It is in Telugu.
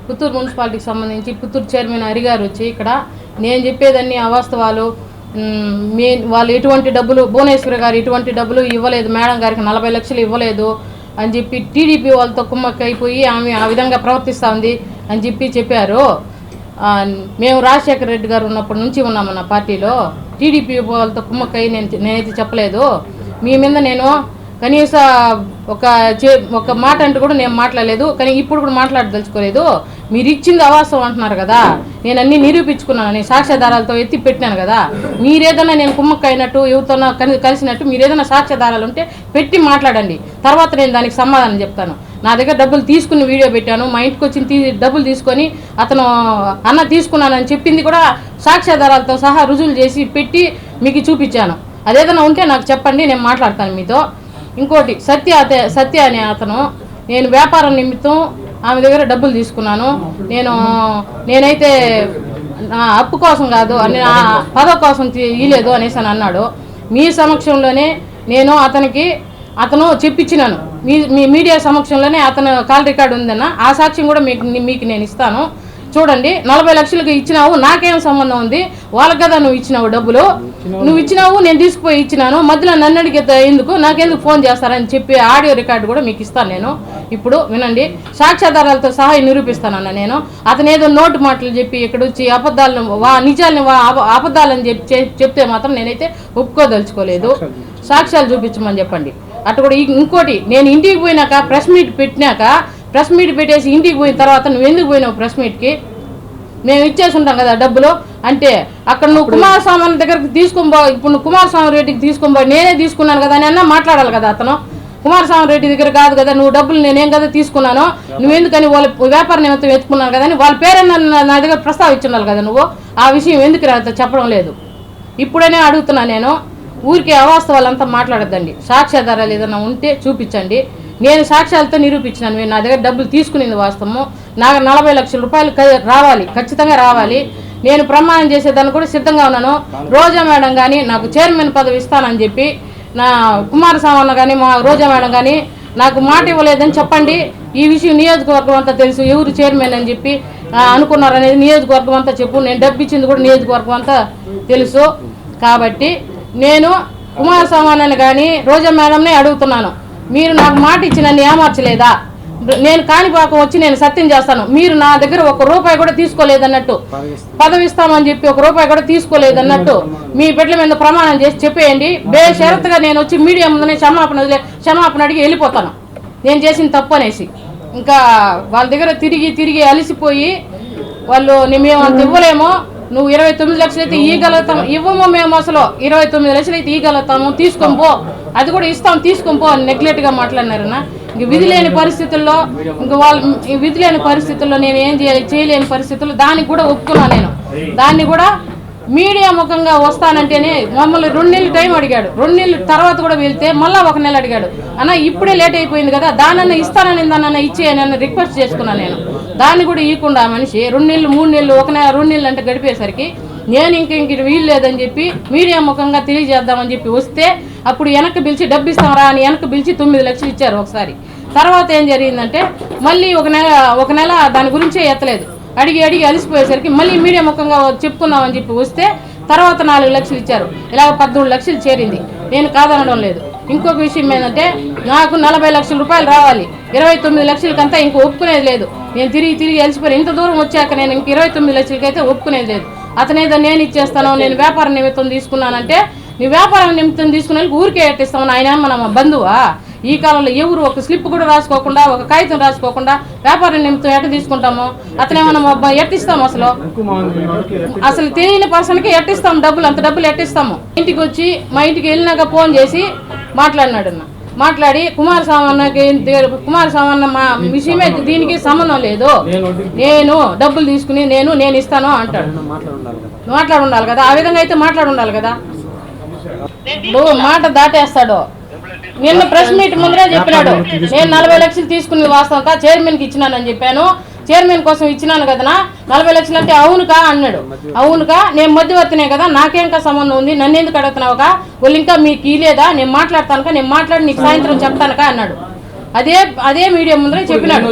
పుత్తూరు మున్సిపాలిటీకి సంబంధించి పుత్తూరు చైర్మన్ హరిగారు వచ్చి ఇక్కడ నేను చెప్పేదన్నీ అవాస్తవాలు, వాళ్ళు ఎటువంటి డబ్బులు భువనేశ్వరి గారు ఎటువంటి డబ్బులు ఇవ్వలేదు, మేడం గారికి 40 లక్షలు ఇవ్వలేదు అని చెప్పి టీడీపీ వాళ్ళతో కుమ్మక్క అయిపోయి ఆమె ఆ విధంగా ప్రవర్తిస్తూ ఉంది అని చెప్పారు. మేము రాజశేఖర రెడ్డి గారు ఉన్నప్పటి నుంచి ఉన్నాము నా పార్టీలో, టీడీపీ వాళ్ళతో కుమ్మక్కయ్యి నేనైతే చెప్పలేదు. మీ మీద నేను కనీస ఒక మాట అంటూ కూడా నేను మాట్లాడలేదు, కానీ ఇప్పుడు కూడా మాట్లాడదలుచుకోలేదు. మీరు ఇచ్చింది అవాస్తవం అంటున్నారు కదా, నేను అన్నీ నిరూపించుకున్నాను, నేను సాక్ష్యాధారాలతో ఎత్తి పెట్టినాను కదా. మీరేదైనా నేను కుమ్మక్క అయినట్టు ఎవరితోనో కలిసినట్టు మీరేదైనా సాక్ష్యాధారాలు ఉంటే పెట్టి మాట్లాడండి, తర్వాత నేను దానికి సమాధానం చెప్తాను. నా దగ్గర డబ్బులు తీసుకుని వీడియో పెట్టాను, మా ఇంటికి వచ్చి డబ్బులు తీసుకొని అతను అన్న తీసుకున్నానని చెప్పింది కూడా సాక్ష్యాధారాలతో సహా రుజువులు చేసి పెట్టి మీకు చూపించాను. అదేదైనా ఉంటే నాకు చెప్పండి, నేను మాట్లాడతాను మీతో. ఇంకోటి సత్య అనే అతను, నేను వ్యాపారం నిమిత్తం ఆమె దగ్గర డబ్బులు తీసుకున్నాను, నేనైతే అప్పు కోసం కాదు, పదవి కోసం ఇవ్వలేదు అనేసి అని అన్నాడు. మీ సమక్షంలోనే నేను అతను చెప్పించినాను, మీ మీడియా సమక్షంలోనే అతను కాల్ రికార్డు ఉందన్న, ఆ సాక్ష్యం కూడా మీకు నేను ఇస్తాను. చూడండి, 40 లక్షలకు ఇచ్చినావు, నాకేం సంబంధం ఉంది, వాళ్ళకి కదా నువ్వు ఇచ్చినావు డబ్బులు, నువ్వు ఇచ్చినావు, నేను తీసుకుపోయి ఇచ్చినాను, మధ్యలో నన్ను అడిగితే ఎందుకు, నాకెందుకు ఫోన్ చేస్తారని చెప్పి ఆడియో రికార్డు కూడా మీకు ఇస్తాను. నేను ఇప్పుడు వినండి, సాక్ష్యాధారాలతో సహా నిరూపిస్తానన్న. నేను అతను ఏదో నోటు మాటలు చెప్పి ఇక్కడ వచ్చి నిజాలని అబద్ధాలని చెప్తే మాత్రం నేనైతే ఒప్పుకోదలుచుకోలేదు. సాక్ష్యాలు చూపించమని చెప్పండి. అటు కూడా ఇంకోటి, నేను ఇంటికి పోయినాక ప్రెస్ మీట్ పెట్టేసి ఇంటికి పోయిన తర్వాత నువ్వు ఎందుకు పోయినావు ప్రెస్ మీట్కి? మేము ఇచ్చేసి ఉంటాం కదా డబ్బులు అంటే, అక్కడ నువ్వు కుమారస్వామి దగ్గరికి ఇప్పుడు నువ్వు కుమారస్వామి రెడ్డికి తీసుకొని నేనే తీసుకున్నాను కదా అని అన్నా మాట్లాడాలి కదా. అతను కుమారస్వామి రెడ్డి దగ్గర కాదు కదా, నువ్వు డబ్బులు నేనేం కదా తీసుకున్నాను, నువ్వెందుకని వాళ్ళ వ్యాపార నిమిత్తం ఎత్తుకున్నాను కదా అని వాళ్ళ పేరైనా నా దగ్గర ప్రస్తావించున్నారు కదా. నువ్వు ఆ విషయం ఎందుకు చెప్పడం లేదు? ఇప్పుడనే అడుగుతున్నా నేను, ఊరికే అవాస్తవాలంతా మాట్లాడద్దండి, సాక్ష్యాధారాలు ఏదైనా ఉంటే చూపించండి. నేను సాక్ష్యాలతో నిరూపించినాను, నేను నా దగ్గర డబ్బులు తీసుకునేది వాస్తవము, నాకు 40 లక్షల రూపాయలు రావాలి, ఖచ్చితంగా రావాలి. నేను ప్రమాణం చేసేదాన్ని కూడా సిద్ధంగా ఉన్నాను. రోజా మేడం కానీ నాకు చైర్మన్ పదవి ఇస్తానని చెప్పి, నా కుమారస్వామి అన్న కానీ మా రోజా మేడం కానీ నాకు మాట ఇవ్వలేదని చెప్పండి. ఈ విషయం నియోజకవర్గం అంతా తెలుసు, ఎవరు చైర్మన్ అని చెప్పి అనుకున్నారనేది నియోజకవర్గం అంతా చెప్పు. నేను డబ్బు ఇచ్చింది కూడా నియోజకవర్గం అంతా తెలుసు. కాబట్టి నేను కుమారస్వామి అన్నని కానీ రోజా మేడంనే అడుగుతున్నాను, మీరు నాకు మాట ఇచ్చి నన్ను ఏమార్చలేదా? నేను కాణిపాకం వచ్చి నేను సత్యం చేస్తాను, మీరు నా దగ్గర ₹1 కూడా తీసుకోలేదన్నట్టు, పదవి ఇస్తామని చెప్పి ₹1 కూడా తీసుకోలేదన్నట్టు మీ బిడ్డల మీద ప్రమాణం చేసి చెప్పేయండి. బేషరతుగా నేను వచ్చి మీడియా ముందునే క్షమాపణ అడిగి వెళ్ళిపోతాను, నేను చేసిన తప్పు అనేసి. ఇంకా వాళ్ళ దగ్గర తిరిగి అలిసిపోయి వాళ్ళు మేము అంత ఇవ్వలేమో, నువ్వు 29 లక్షలు అయితే ఇవ్వగలుగుతాము, ఇవ్వము మేము అసలు 29 లక్షలు అయితే ఇవ్వగలుగుతాము, తీసుకొని పో, అది కూడా ఇస్తాం తీసుకొని పో అని నెగ్లెక్ట్గా మాట్లాడినారన్న. ఇంక విధి లేని పరిస్థితుల్లో నేను ఏం చేయలేని పరిస్థితుల్లో దానికి కూడా ఒప్పుకున్నాను. నేను దాన్ని కూడా మీడియా ముఖంగా వస్తానంటేనే మమ్మల్ని 2 నెలలు టైం అడిగాడు, 2 నెలల తర్వాత కూడా వెళ్తే మళ్ళీ 1 నెల అడిగాడు. అన్న ఇప్పుడే లేట్ అయిపోయింది కదా, దానన్నా ఇస్తానని దానన్నా ఇచ్చేయనని రిక్వెస్ట్ చేసుకున్నాను. నేను దాన్ని కూడా ఇవ్వకుండా మనిషి 2 నెలలు 3 నెలలు 1 నెల 2 నెలలు అంటే గడిపేసరికి నేను ఇంక వీలు లేదని చెప్పి మీడియా ముఖంగా తెలియజేద్దామని చెప్పి వస్తే అప్పుడు వెనక్కి పిలిచి డబ్బు ఇస్తామరా అని వెనక్కి పిలిచి 9 లక్షలు ఇచ్చారు ఒకసారి. తర్వాత ఏం జరిగిందంటే మళ్ళీ ఒక నెల దాని గురించే ఎత్తలేదు, అడిగి అలిసిపోయేసరికి మళ్ళీ మీడియా ముఖంగా చెప్పుకుందామని చెప్పి వస్తే తర్వాత 4 లక్షలు ఇచ్చారు. ఇలాగ 13 లక్షలు చేరింది. నేను కాదనడం లేదు. ఇంకొక విషయం ఏంటంటే నాకు 40 లక్షల రూపాయలు రావాలి, 29 లక్షలకంతా ఇంక ఒప్పుకునేది లేదు. నేను తిరిగి అలిసిపోయి ఇంత దూరం వచ్చాక నేను ఇంక 29 లక్షలకైతే ఒప్పుకునేది లేదు. అతనేదో నేను ఇచ్చేస్తాను, నేను వ్యాపార నిమిత్తం తీసుకున్నానంటే, నీ వ్యాపారం నిమిత్తం తీసుకునే ఊరికే ఎట్టిస్తామని ఆయన మన బంధువా? ఈ కాలంలో ఎవరు ఒక స్లిప్ కూడా రాసుకోకుండా, ఒక కాగితం రాసుకోకుండా వ్యాపార నిమిత్తం ఎట్ట తీసుకుంటాము? అతనేమన్నా ఎట్టిస్తాము? అసలు తెలియని పర్సన్కి ఎట్టిస్తాము డబ్బులు? అంత డబ్బులు ఎట్టిస్తాము? ఇంటికి వచ్చి మా ఇంటికి వెళ్ళినాక ఫోన్ చేసి మాట్లాడినాడు. మాట్లాడి కుమారస్వామి అన్న మా విషయమే దీనికి సంబంధం లేదు, నేను డబ్బులు తీసుకుని నేను ఇస్తాను అంటాడు. మాట్లాడి ఉండాలి కదా, ఆ విధంగా అయితే మాట్లాడి ఉండాలి కదా. మాట దాటేస్తాడు. నిన్న ప్రెస్ మీట్ ముందరే చెప్పినాడు, నేను 40 లక్షలు తీసుకుని వాస్తవంగా చైర్మన్కి ఇచ్చినానని చెప్పాను, చైర్మన్ కోసం ఇచ్చినాను కదా, 40 లక్షలు అంటే అవునుకా అన్నాడు. అవునుకా, నేను మధ్యవర్తినే కదా, నాకేంకా సంబంధం ఉంది, నన్ను ఎందుకు అడుగుతున్నావుగా, వాళ్ళు ఇంకా మీకు ఇలేదా, నేను మాట్లాడతానుక, నేను మాట్లాడి నీకు సాయంత్రం చెప్తానుకా అన్నాడు. అదే మీడియా ముందరే చెప్పినాడు.